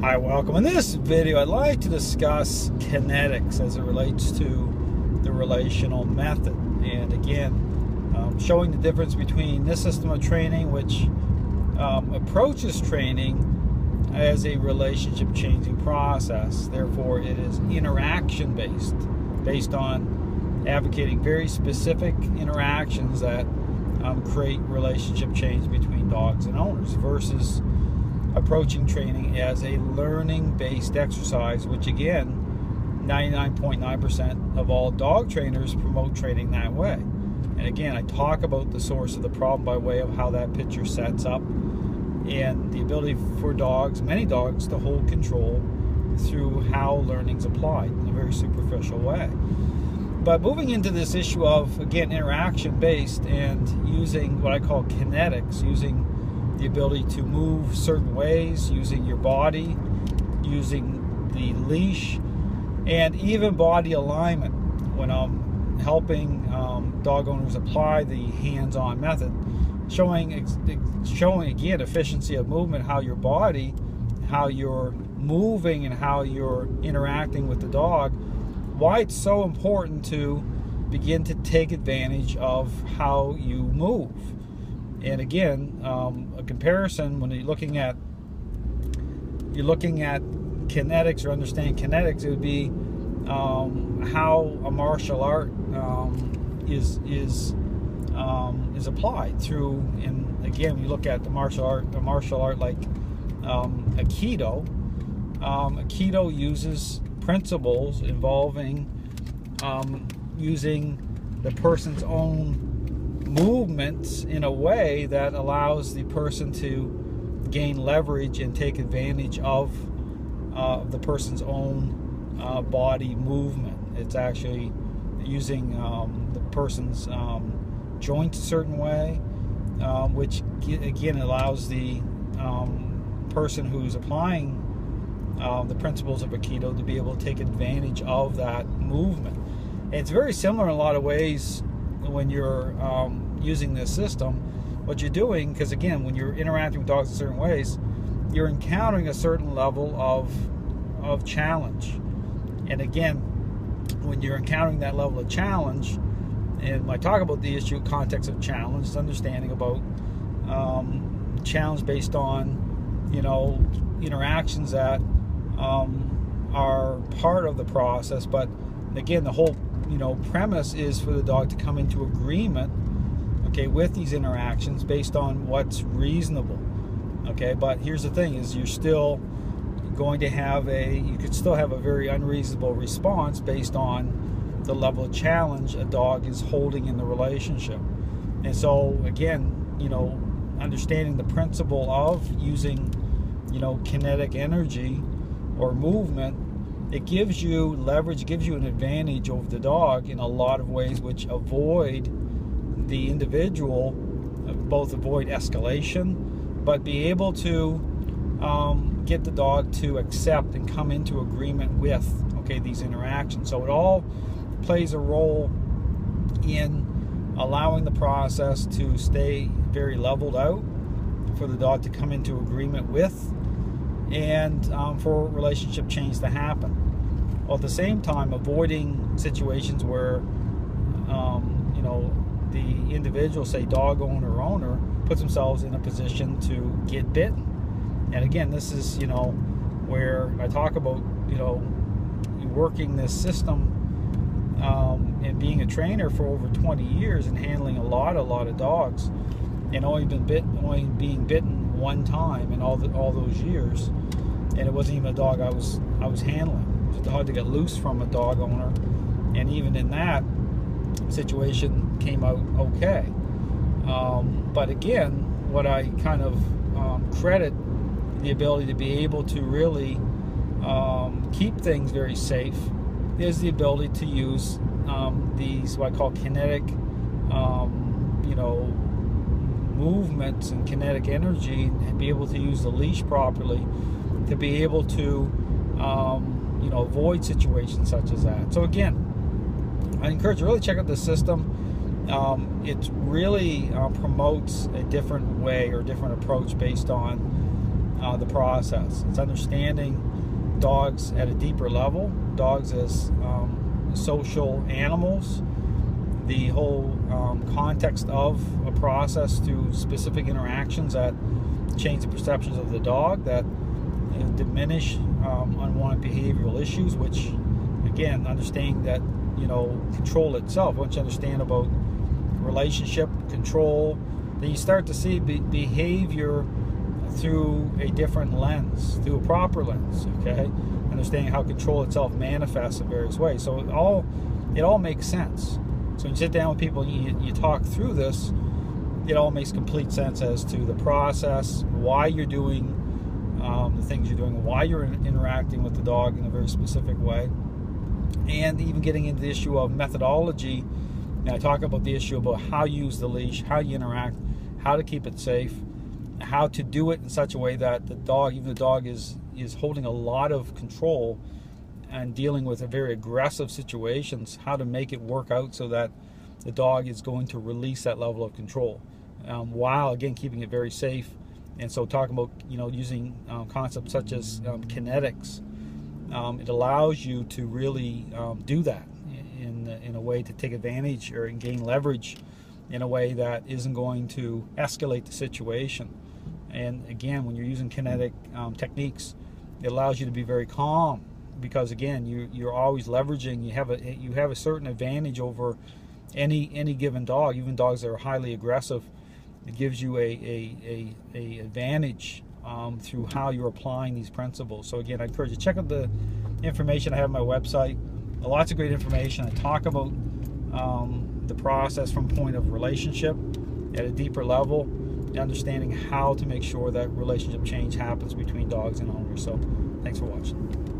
Hi, welcome. In this video, I'd like to discuss kinetics as it relates to the relational method. And again, showing the difference between this system of training, which approaches training as a relationship changing process. Therefore, it is interaction based on advocating very specific interactions that create relationship change between dogs and owners, versus approaching training as a learning-based exercise, which again, 99.9% of all dog trainers promote training that way. And again, I talk about the source of the problem by way of how that picture sets up and the ability for dogs, many dogs, to hold control through how learning's applied in a very superficial way. But moving into this issue of, again, interaction-based and using what I call kinetics, using the ability to move certain ways, using your body, using the leash, and even body alignment when I'm helping dog owners apply the hands-on method, showing again efficiency of movement, how your body, how you're moving and how you're interacting with the dog, why it's so important to begin to take advantage of how you move. And again, a comparison when you're looking at kinetics or understanding kinetics, it would be how a martial art is applied through. And again, when you look at a martial art like Aikido. Aikido uses principles involving using the person's own movements in a way that allows the person to gain leverage and take advantage of the person's own body movement. It's actually using the person's joints a certain way, which again allows the person who's applying the principles of Aikido to be able to take advantage of that movement. And it's very similar in a lot of ways when you're using this system. What you're doing, because again, when you're interacting with dogs in certain ways, you're encountering a certain level of challenge. And again, when you're encountering that level of challenge, and when I talk about the issue context of challenge, it's understanding about challenge based on, interactions that are part of the process. But again, the whole premise is for the dog to come into agreement, with these interactions based on what's reasonable. But here's the thing: is you're still going to have you could still have a very unreasonable response based on the level of challenge a dog is holding in the relationship. And so again, understanding the principle of using, kinetic energy or movement, it gives you leverage, gives you an advantage over the dog in a lot of ways, which avoid the individual, both avoid escalation, but be able to get the dog to accept and come into agreement with, these interactions. So it all plays a role in allowing the process to stay very leveled out, for the dog to come into agreement with, and for relationship change to happen. While at the same time avoiding situations where the individual, say dog owner or owner, puts themselves in a position to get bitten. And again, this is where I talk about working this system and being a trainer for over 20 years and handling a lot of dogs, and only being bitten one time in all those years. And it wasn't even a dog I was handling. It was a dog that got loose from a dog owner, and even in that situation came out okay. But again, what I kind of credit the ability to be able to really keep things very safe is the ability to use these what I call kinetic movements and kinetic energy, and be able to use the leash properly to be able to avoid situations such as that. So again, I encourage you to really check out the system. It really promotes a different way or different approach based on the process. It's understanding dogs at a deeper level, dogs as social animals, the whole context of a process through specific interactions that change the perceptions of the dog, that diminish unwanted behavioral issues, which, again, understanding that, control itself. Once you understand about relationship, control, then you start to see behavior through a different lens, through a proper lens, okay? Understanding how control itself manifests in various ways. So it all makes sense. So when you sit down with people and you talk through this, it all makes complete sense as to the process, why you're doing the things you're doing, why you're interacting with the dog in a very specific way, and even getting into the issue of methodology. And I talk about the issue about how you use the leash, how you interact, how to keep it safe, how to do it in such a way that the dog, even the dog is holding a lot of control and dealing with a very aggressive situations, how to make it work out so that the dog is going to release that level of control, while again keeping it very safe. And so talking about using concepts such as kinetics, it allows you to really do that in a way to take advantage or gain leverage in a way that isn't going to escalate the situation. And again, when you're using kinetic techniques, it allows you to be very calm, because again, you're always leveraging. You have a certain advantage over any given dog, even dogs that are highly aggressive. It gives you a advantage through how you're applying these principles. So again, I encourage you to check out the information I have on my website. Lots of great information. I talk about the process from a point of relationship at a deeper level, understanding how to make sure that relationship change happens between dogs and owners. So thanks for watching.